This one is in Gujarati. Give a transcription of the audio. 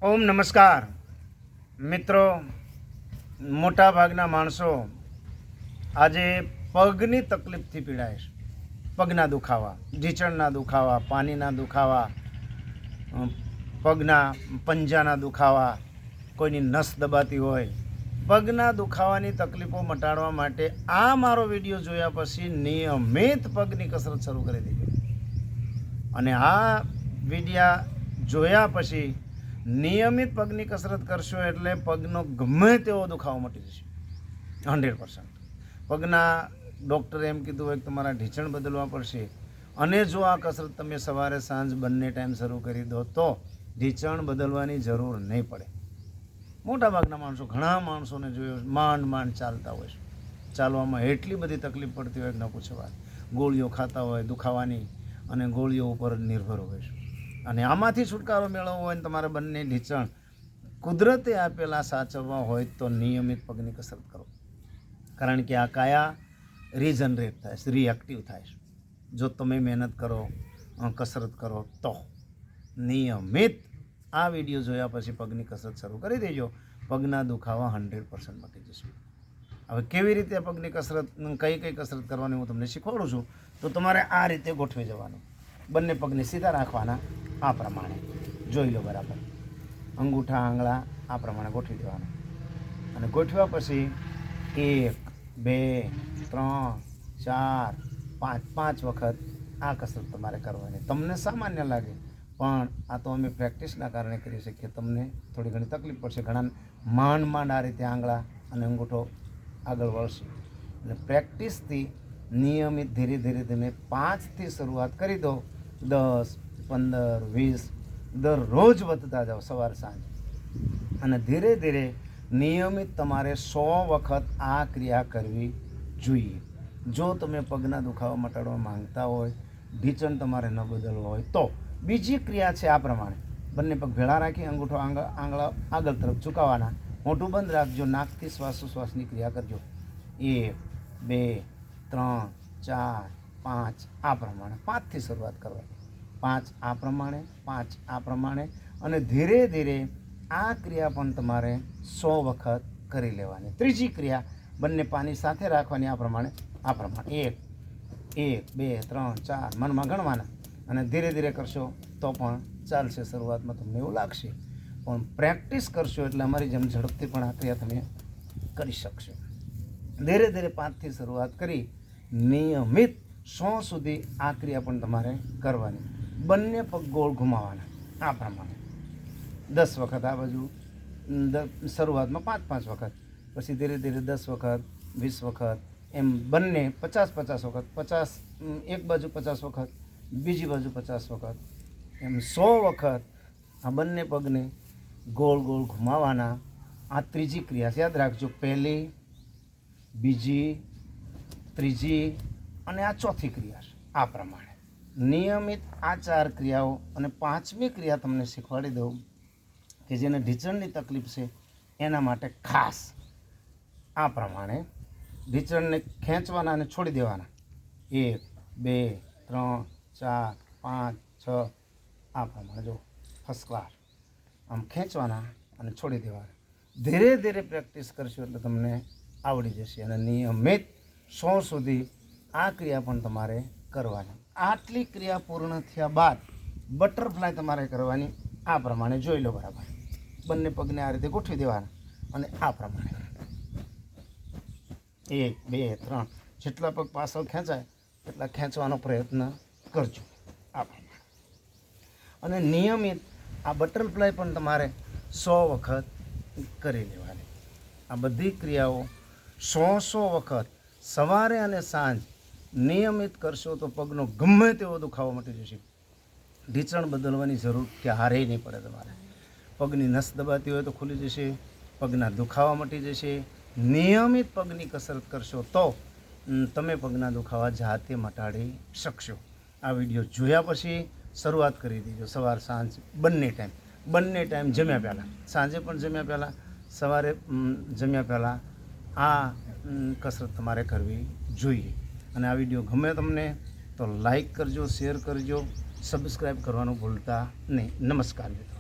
ઓમ નમસ્કાર મિત્રો, મોટા ભાગના માણસો આજે પગની તકલીફથી પીડાય છે. પગના દુખાવા, ઢીંચણના દુખાવા, પાનીના દુખાવા, પગના પંજાના દુખાવા, કોઈની નસ દબાતી હોય, પગના દુખાવાની તકલીફો મટાડવા માટે આ મારો વિડીયો જોયા પછી નિયમિત પગની કસરત શરૂ કરી દીધી. અને આ વિડીયા જોયા પછી નિયમિત પગની કસરત કરશો એટલે પગનો ગમે તેવો દુખાવો મટી જશે 100%. પગના ડૉક્ટરે એમ કીધું હોય કે તમારા ઢીંચણ બદલવા પડશે, અને જો આ કસરત તમે સવારે સાંજ બંને ટાઈમ શરૂ કરી દો તો ઢીંચણ બદલવાની જરૂર નહીં પડે. મોટાભાગના માણસો, ઘણા માણસોને જોયો, માંડ ચાલતા હોય છે. ચાલવામાં એટલી બધી તકલીફ પડતી હોય કે ન પૂછો વાત. ગોળીઓ ખાતા હોય દુખાવાની, અને ગોળીઓ ઉપર નિર્ભર હોય છે. અને આમાંથી છુટકારો મેળવવો હોય ને તમારે બંને ઢીંચણ કુદરતે આપેલા સાચવવા હોય તો નિયમિત પગની કસરત કરો. કારણ કે આ કાયા રીજનરેટ થાય છે, રિએક્ટિવ થાય છે. જો તમે મહેનત કરો, કસરત કરો તો. નિયમિત આ વિડીયો જોયા પછી પગની કસરત શરૂ કરી દેજો. પગના દુખાવા 100% મટી જશે. હવે કેવી રીતે પગની કસરત, કઈ કસરત કરવાની હું તમને શીખવાડું છું. તો તમારે આ રીતે ગોઠવી જવાનું. બંને પગને સીધા રાખવાના, આ પ્રમાણે જોઈ લો બરાબર. અંગૂઠા આંગળા આ પ્રમાણે ગોઠવી દેવાના. અને ગોઠવ્યા પછી 1 2 3 4 5 વખત આ કસરત તમારે કરવાની. તમને સામાન્ય લાગે, પણ આ તો અમે પ્રેક્ટિસના કારણે કરી શકીએ. તમને થોડી ઘણી તકલીફ પડશે. ઘણા માંડ આ રીતે આંગળા અને અંગૂઠો આગળ વળશે. અને પ્રેક્ટિસથી નિયમિત ધીરે ધીમે 5થી શરૂઆત કરી દો. 10 15 20 દરરોજ વધતા જાઓ સવાર સાંજ. અને ધીરે ધીરે નિયમિત તમારે 100 વખત આ ક્રિયા કરવી જોઈએ. જો તમે પગના દુખાવા મટાડવા માંગતા હોય, ઢીંચણ તમારે ન બદલવો હોય તો બીજી ક્રિયા છે આ પ્રમાણે. બંને પગ ભેળા રાખી અંગૂઠો આંગળા આગળ તરફ ઝુકાવવાના. મોઢું બંધ રાખજો. નાકથી શ્વાસોશ્વાસની ક્રિયા કરજો. 1 2 3 4 5 આ પ્રમાણે. 5થી શરૂઆત કરવાની. 5 આ પ્રમાણે, 5 આ પ્રમાણે. અને ધીરે ધીરે આ ક્રિયા પણ તમારે 100 વખત કરી લેવાની. ત્રીજી ક્રિયા બંને પાની સાથે રાખવાની. આ પ્રમાણે 1 2 3 4 મનમાં ગણવાના. અને ધીરે ધીરે કરશો તો પણ ચાલશે. શરૂઆતમાં તમને એવું લાગશે, પણ પ્રેક્ટિસ કરશો એટલે અમારી જેમ ઝડપથી પણ આ ક્રિયા તમે કરી શકશો. ધીરે ધીરે 5થી શરૂઆત કરી નિયમિત 100 સુધી આ ક્રિયા પણ તમારે કરવાની. બંને પગ ગોળ ઘુમાવાના આ પ્રમાણે 10 વખત આ બાજુ. શરૂઆતમાં 5 વખત, પછી ધીરે ધીરે 10 વખત, 20 વખત, એમ બંને 50 વખત. 50 એક બાજુ 50 વખત, બીજી બાજુ 50 વખત, એમ 100 વખત આ બંને પગને ગોળ ઘુમાવાના. આ ત્રીજી ક્રિયા છે, યાદ રાખજો. પહેલી, બીજી, ત્રીજી અને આ ચોથી ક્રિયા છે. આ પ્રમાણે નિયમિત આ 4 ક્રિયાઓ. અને 5મી ક્રિયા તમને શીખવાડી દઉં કે જેને ઢીંચણની તકલીફ છે એના માટે ખાસ. આ પ્રમાણે ઢીંચણને ખેંચવાના અને છોડી દેવાના. 1 2 3 4 5 6 આ પ્રમાણે. જો ફર્સ્ટ ક્લાસ. આમ ખેંચવાના અને છોડી દેવાના. ધીરે ધીરે પ્રેક્ટિસ કરશો એટલે તમને આવડી જશે. અને નિયમિત 100 સુધી આ ક્રિયા પણ તમારે કરવાની. આટલી ક્રિયા પૂર્ણ થયા બાદ બટરફ્લાય તમારે કરવાની. આ પ્રમાણે જોઈ લો બરાબર. બંને પગને આ રીતે ગોઠવી દેવાના. અને આ પ્રમાણે 1 2 3 જેટલા પગ પાછળ ખેંચાય એટલા ખેંચવાનો પ્રયત્ન કરજો. આ પ્રમાણે. અને નિયમિત આ બટરફ્લાય પણ તમારે 100 વખત કરી લેવાની. આ બધી ક્રિયાઓ 100 વખત સવારે અને સાંજ નિયમિત કરશો તો પગનો ગમે તેવો દુખાવો મટી જશે. ઢીંચણ બદલવાની જરૂર ક્યારેય નહીં પડે તમારે. પગની નસ દબાતી હોય તો ખુલી જશે. પગના દુખાવા મટી જશે. નિયમિત પગની કસરત કરશો તો તમે પગના દુખાવા જાતે મટાડી શકશો. આ વિડીયો જોયા પછી શરૂઆત કરી દીજો. સવાર સાંજ બંને ટાઈમ જમ્યા પહેલાં, સાંજે પણ જમ્યા પહેલાં, સવારે જમ્યા પહેલાં આ કસરત તમારે કરવી જોઈએ. અને આ વિડીયો ગમે તમને તો લાઈક કરજો, શેર કરજો, સબસ્ક્રાઈબ કરવાનું ભૂલતા નહીં. નમસ્કાર મિત્રો.